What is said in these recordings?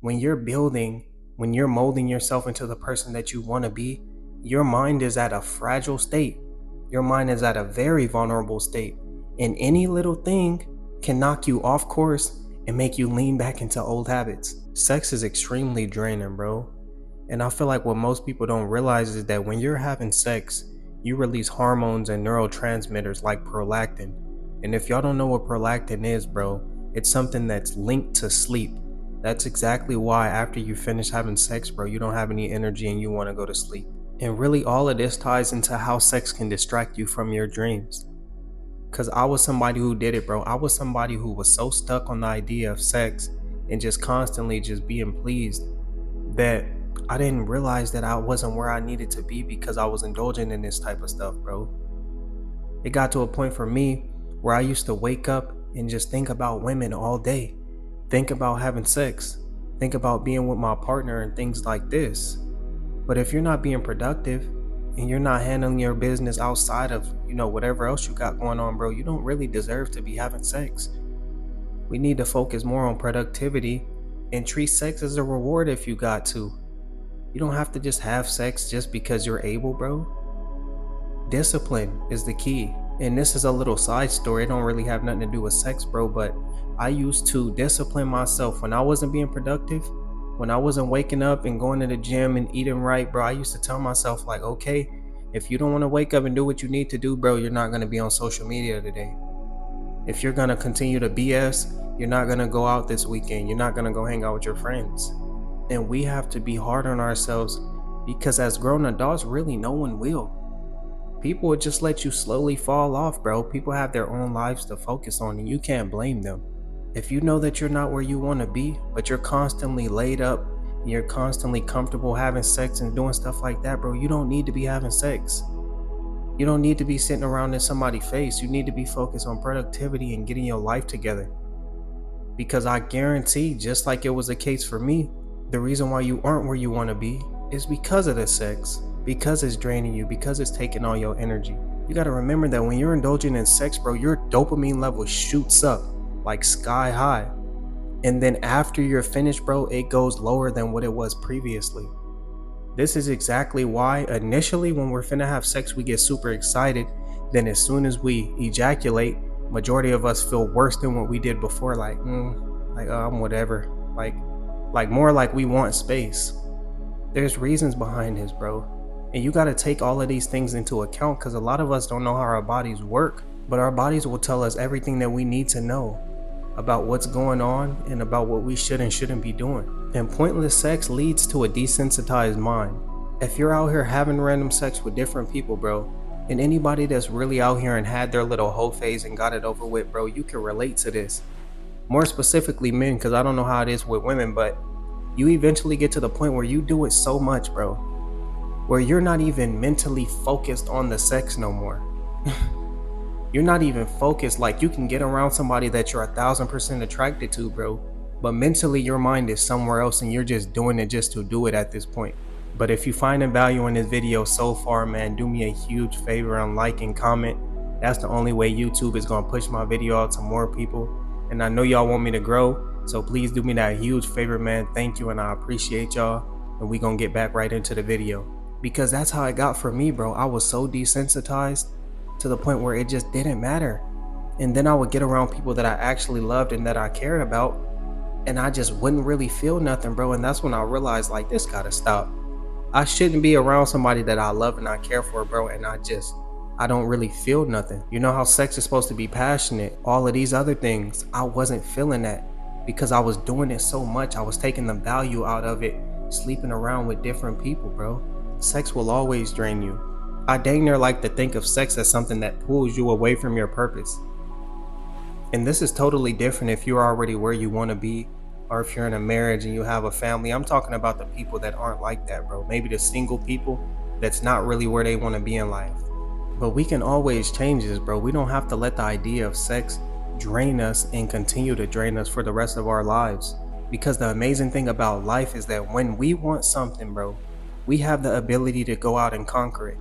When you're building, when you're molding yourself into the person that you want to be, your mind is at a fragile state. Your mind is at a very vulnerable state. And any little thing can knock you off course and make you lean back into old habits. Sex is extremely draining, bro. And I feel like what most people don't realize is that when you're having sex, you release hormones and neurotransmitters like prolactin. And if y'all don't know what prolactin is, bro, it's something that's linked to sleep. That's exactly why after you finish having sex, bro, you don't have any energy and you want to go to sleep. And really all of this ties into how sex can distract you from your dreams. Cause I was somebody who did it, bro. I was somebody who was so stuck on the idea of sex and just constantly just being pleased that I didn't realize that I wasn't where I needed to be because I was indulging in this type of stuff, bro. It got to a point for me where I used to wake up and just think about women all day. Think about having sex. Think about being with my partner and things like this. But if you're not being productive and you're not handling your business outside of, whatever else you got going on, bro, you don't really deserve to be having sex. We need to focus more on productivity and treat sex as a reward if you got to. You don't have to just have sex just because you're able, bro. Discipline is the key. And this is a little side story. It don't really have nothing to do with sex, bro, but I used to discipline myself when I wasn't being productive. When I wasn't waking up and going to the gym and eating right, bro, I used to tell myself like, okay, if you don't want to wake up and do what you need to do, bro, you're not going to be on social media today. If you're going to continue to BS, you're not going to go out this weekend. You're not going to go hang out with your friends. And we have to be hard on ourselves because as grown adults, really no one will. People would just let you slowly fall off, bro. People have their own lives to focus on and you can't blame them. If you know that you're not where you want to be, but you're constantly laid up and you're constantly comfortable having sex and doing stuff like that, bro, you don't need to be having sex. You don't need to be sitting around in somebody's face. You need to be focused on productivity and getting your life together. Because I guarantee, just like it was the case for me, the reason why you aren't where you want to be is because of the sex, because it's draining you, because it's taking all your energy. You got to remember that when you're indulging in sex, bro, your dopamine level shoots up like sky high. And then after you're finished, bro, it goes lower than what it was previously. This is exactly why initially when we're finna have sex, we get super excited. Then as soon as we ejaculate, majority of us feel worse than what we did before. I'm whatever. Like more like we want space. There's reasons behind this, bro. And you gotta take all of these things into account because a lot of us don't know how our bodies work. But our bodies will tell us everything that we need to know about what's going on and about what we should and shouldn't be doing. And pointless sex leads to a desensitized mind. If you're out here having random sex with different people, bro, and anybody that's really out here and had their little hoe phase and got it over with, bro, you can relate to this. More specifically men, because I don't know how it is with women, but you eventually get to the point where you do it so much, bro, where you're not even mentally focused on the sex no more. You're not even focused. Like, you can get around somebody that you're 1,000% attracted to, bro, but mentally your mind is somewhere else and you're just doing it just to do it at this point. But if you find a value in this video so far, man, do me a huge favor and like and comment. That's the only way YouTube is going to push my video out to more people. And I know y'all want me to grow, so please do me that huge favor, man. Thank you, and I appreciate y'all. And we going to get back right into the video. Because that's how it got for me, bro. I was so desensitized to the point where it just didn't matter. And then I would get around people that I actually loved and that I cared about, and I just wouldn't really feel nothing, bro. And that's when I realized, like, this gotta stop. I shouldn't be around somebody that I love and I care for, bro, and I don't really feel nothing. You know how sex is supposed to be passionate, all of these other things. I wasn't feeling that because I was doing it so much. I was taking the value out of it, sleeping around with different people, bro. Sex will always drain you. I dang near like to think of sex as something that pulls you away from your purpose. And this is totally different if you're already where you want to be, or if you're in a marriage and you have a family. I'm talking about the people that aren't like that, bro. Maybe the single people that's not really where they want to be in life. But we can always change this, bro. We don't have to let the idea of sex drain us and continue to drain us for the rest of our lives. Because the amazing thing about life is that when we want something, bro, we have the ability to go out and conquer it.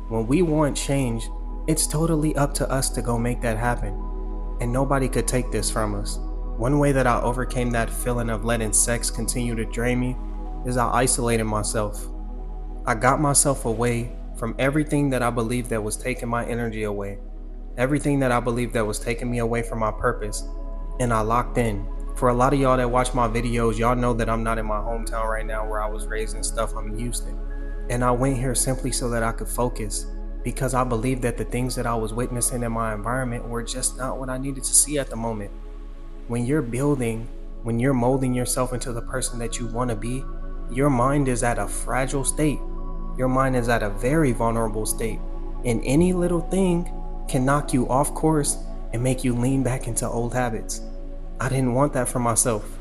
When we want change, it's totally up to us to go make that happen. And nobody could take this from us. One way that I overcame that feeling of letting sex continue to drain me is I isolated myself. I got myself away from everything that I believed that was taking my energy away, everything that I believed that was taking me away from my purpose, and I locked in. For a lot of y'all that watch my videos, y'all know that I'm not in my hometown right now where I was raised and stuff. I'm in Houston. And I went here simply so that I could focus because I believed that the things that I was witnessing in my environment were just not what I needed to see at the moment. When you're building, when you're molding yourself into the person that you want to be, your mind is at a fragile state. Your mind is at a very vulnerable state. And any little thing can knock you off course and make you lean back into old habits. I didn't want that for myself.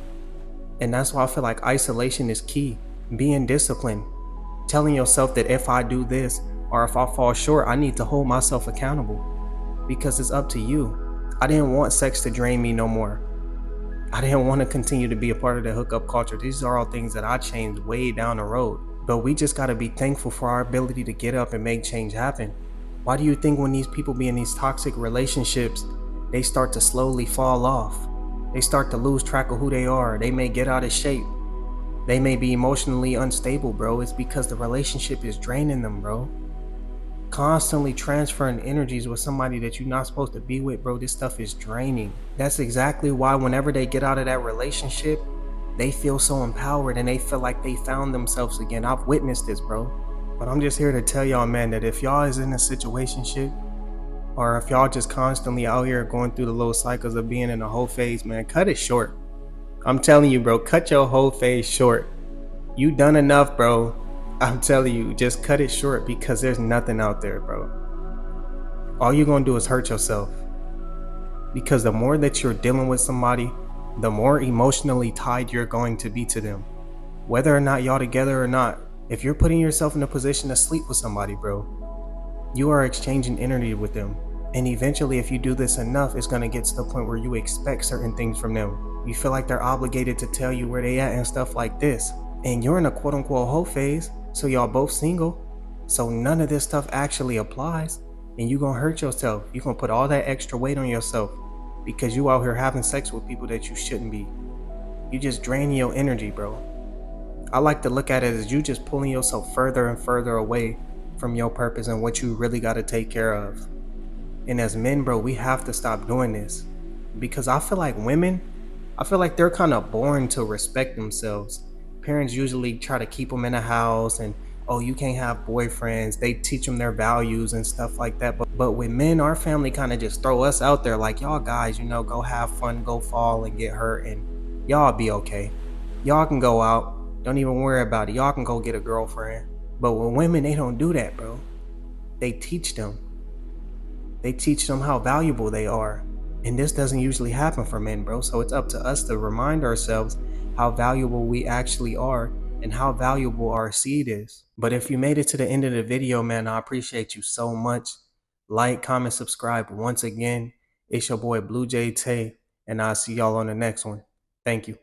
And that's why I feel like isolation is key. Being disciplined. Telling yourself that if I do this or if I fall short, I need to hold myself accountable because it's up to you. I didn't want sex to drain me no more. I didn't want to continue to be a part of the hookup culture. These are all things that I changed way down the road. But we just got to be thankful for our ability to get up and make change happen. Why do you think when these people be in these toxic relationships, they start to slowly fall off? They start to lose track of who they are. They may get out of shape. They may be emotionally unstable, bro. It's because the relationship is draining them, bro. Constantly transferring energies with somebody that you're not supposed to be with, bro, this stuff is draining. That's exactly why whenever they get out of that relationship, they feel so empowered and they feel like they found themselves again. I've witnessed this, bro. But I'm just here to tell y'all, man, that if y'all is in a situationship, or if y'all just constantly out here going through the little cycles of being in a whole phase, man, cut it short. I'm telling you, bro, cut your whole phase short. You done enough, bro. I'm telling you, just cut it short because there's nothing out there, bro. All you're gonna do is hurt yourself. Because the more that you're dealing with somebody, the more emotionally tied you're going to be to them. Whether or not y'all together or not, if you're putting yourself in a position to sleep with somebody, bro, you are exchanging energy with them. And eventually, if you do this enough, it's gonna get to the point where you expect certain things from them. You feel like they're obligated to tell you where they at and stuff like this. And you're in a quote unquote hoe phase, so y'all both single. So none of this stuff actually applies. And you gonna hurt yourself. You gonna put all that extra weight on yourself because you out here having sex with people that you shouldn't be. You just draining your energy, bro. I like to look at it as you just pulling yourself further and further away from your purpose and what you really gotta take care of. And as men, bro, we have to stop doing this. Because I feel like women, I feel like they're kind of born to respect themselves. Parents usually try to keep them in a house and, oh, you can't have boyfriends. They teach them their values and stuff like that. But with men, our family kind of just throw us out there like, y'all guys, go have fun, go fall and get hurt, and y'all be okay. Y'all can go out. Don't even worry about it. Y'all can go get a girlfriend. But with women, they don't do that, bro. They teach them. They teach them how valuable they are. And this doesn't usually happen for men, bro. So it's up to us to remind ourselves how valuable we actually are and how valuable our seed is. But if you made it to the end of the video, man, I appreciate you so much. Like, comment, subscribe. Once again, it's your boy Blue Jay Tay, and I'll see y'all on the next one. Thank you.